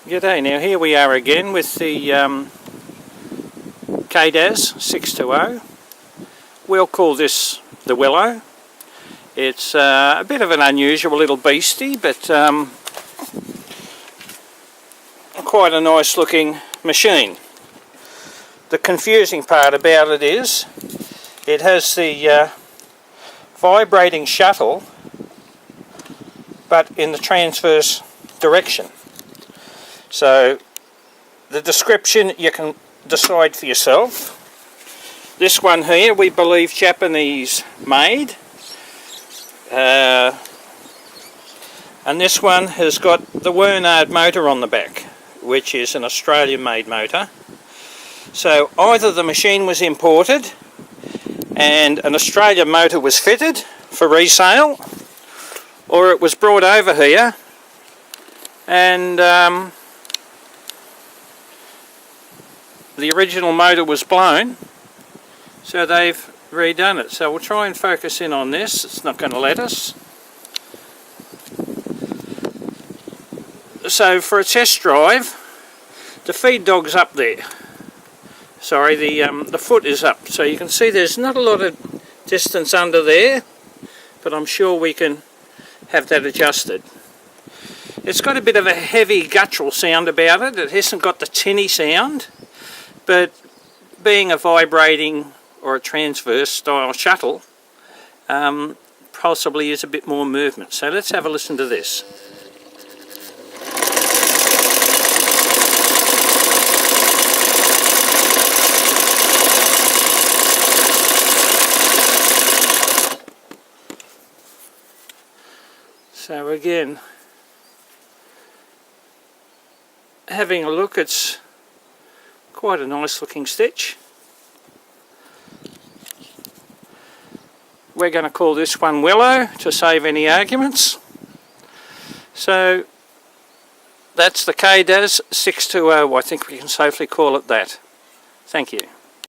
G'day, now here we are again with the KDAZ 620. We'll call this the Willow. It's a bit of an unusual little beastie, but quite a nice looking machine. The confusing part about it is it has the vibrating shuttle, but in the transverse direction. So the description you can decide for yourself. This one here we believe Japanese made, and this one has got the Wernard motor on the back, which is an Australian made motor. So either the machine was imported and an Australian motor was fitted for resale, or it was brought over here and the original motor was blown, so they've redone it. So we'll try and focus in on this. It's not going to let us. So for a test drive, the feed dog's up there. Sorry, the foot is up. So you can see there's not a lot of distance under there, but I'm sure we can have that adjusted. It's got a bit of a heavy guttural sound about it. It hasn't got the tinny sound. But being a vibrating or a transverse style shuttle, possibly is a bit more movement. So let's have a listen to this. So again, having a look, it's quite a nice looking stitch. We're going to call this one Willow to save any arguments. So that's the KDAZ 620. I think we can safely call it that. Thank you.